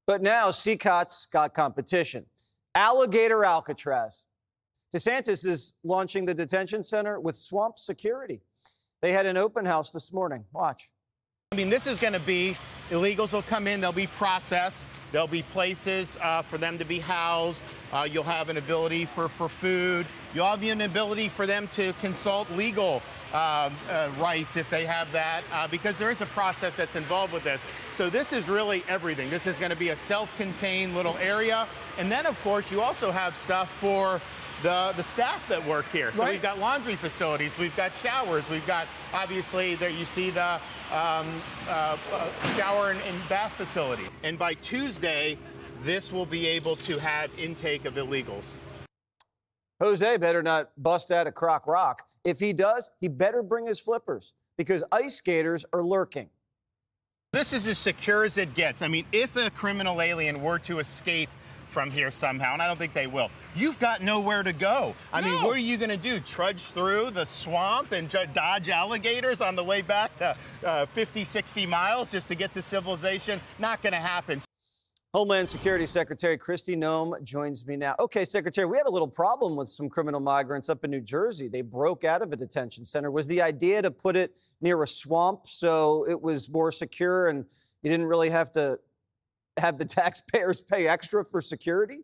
But now CCOT's got competition. Alligator Alcatraz. DeSantis is launching the detention center with swamp security. They had an open house this morning. Watch. I mean, this is going to be, illegals will come in, they'll be processed, there'll be places for them to be housed, you'll have an ability for food, you'll have an ability for them to consult legal rights if they have that, because there is a process that's involved with this. So this is really everything. This is going to be a self-contained little area. And then, of course, you also have stuff for the staff that work here. So We've got laundry facilities, we've got showers, we've got, obviously, there you see the shower and bath facility. And by Tuesday, this will be able to have intake of illegals. Jose better not bust out a crock rock. If he does, he better bring his flippers because ice skaters are lurking. This is as secure as it gets. I mean, if a criminal alien were to escape from here somehow, and I don't think they will, you've got nowhere to go. I mean, what are you going to do? Trudge through the swamp and dodge alligators on the way back to 50, 60 miles just to get to civilization? Not going to happen. Homeland Security Secretary Kristi Noem joins me now. Okay, Secretary, we had a little problem with some criminal migrants up in New Jersey. They broke out of a detention center. Was the idea to put it near a swamp so it was more secure and you didn't really have to have the taxpayers pay extra for security?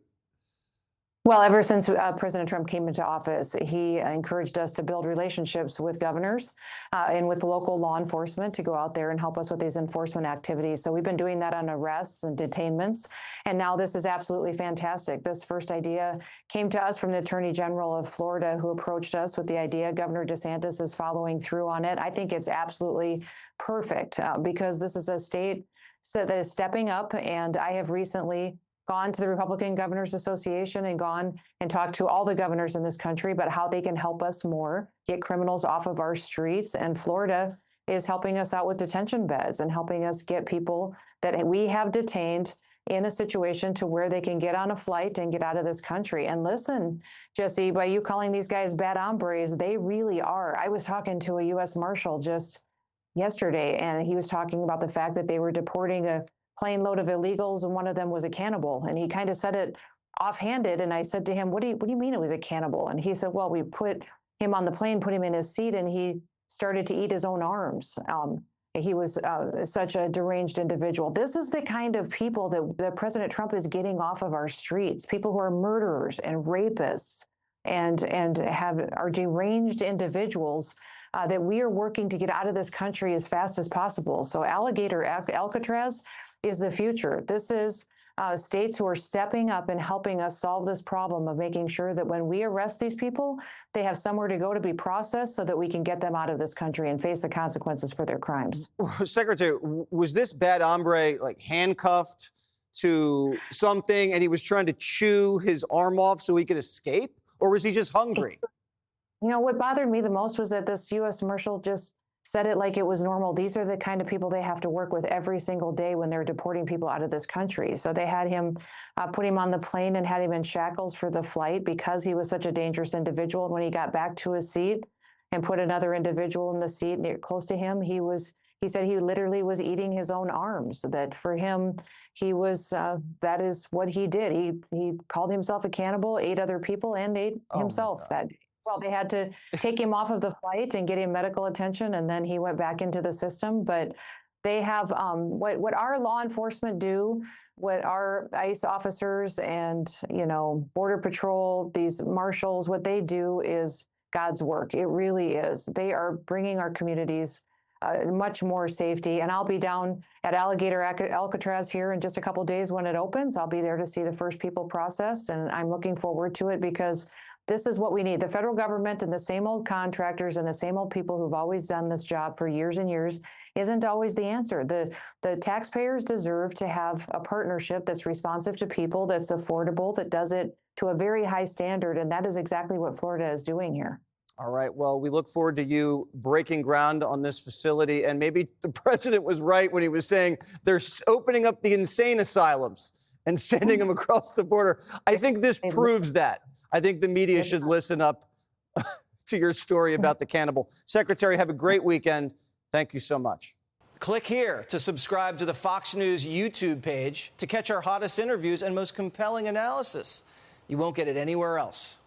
Well, ever since President Trump came into office, he encouraged us to build relationships with governors and with local law enforcement to go out there and help us with these enforcement activities. So we've been doing that on arrests and detainments. And now this is absolutely fantastic. This first idea came to us from the Attorney General of Florida, who approached us with the idea. Governor DeSantis is following through on it. I think it's absolutely perfect because this is a state that is stepping up. And I have recently gone to the Republican Governors Association and gone and talked to all the governors in this country about how they can help us more get criminals off of our streets. And Florida is helping us out with detention beds and helping us get people that we have detained in a situation to where they can get on a flight and get out of this country. And listen, Jesse, by you calling these guys bad hombres, they really are. I was talking to a U.S. Marshal just yesterday, and he was talking about the fact that they were deporting a plane load of illegals, and one of them was a cannibal. And he kind of said it offhanded. And I said to him, what do you mean it was a cannibal? And he said, well, we put him on the plane, put him in his seat, and he started to eat his own arms. He was such a deranged individual. This is the kind of people that President Trump is getting off of our streets, people who are murderers and rapists and are deranged individuals that we are working to get out of this country as fast as possible. So Alligator Alcatraz is the future. This is states who are stepping up and helping us solve this problem of making sure that when we arrest these people, they have somewhere to go to be processed so that we can get them out of this country and face the consequences for their crimes. Secretary, was this bad hombre like handcuffed to something and he was trying to chew his arm off so he could escape? Or was he just hungry? You know, what bothered me the most was that this U.S. Marshal just said it like it was normal. These are the kind of people they have to work with every single day when they're deporting people out of this country. So they had him, put him on the plane and had him in shackles for the flight because he was such a dangerous individual. And when he got back to his seat and put another individual in the seat near, close to him, he said he literally was eating his own arms. That for him, he was, that is what he did. He called himself a cannibal, ate other people, and ate himself that day. Well, they had to take him off of the flight and get him medical attention, and then he went back into the system. But they have what our law enforcement do, what our ICE officers and, Border Patrol, these marshals, what they do is God's work. It really is. They are bringing our communities much more safety. And I'll be down at Alligator Alcatraz here in just a couple of days when it opens. I'll be there to see the first people processed, and I'm looking forward to it because this is what we need. The federal government and the same old contractors and the same old people who've always done this job for years and years isn't always the answer. The taxpayers deserve to have a partnership that's responsive to people, that's affordable, that does it to a very high standard. And that is exactly what Florida is doing here. All right. Well, we look forward to you breaking ground on this facility. And maybe the president was right when he was saying they're opening up the insane asylums and sending them across the border. I think this proves that. I think the media should listen up to your story about the cannibal. Secretary, have a great weekend. Thank you so much. Click here to subscribe to the Fox News YouTube page to catch our hottest interviews and most compelling analysis. You won't get it anywhere else.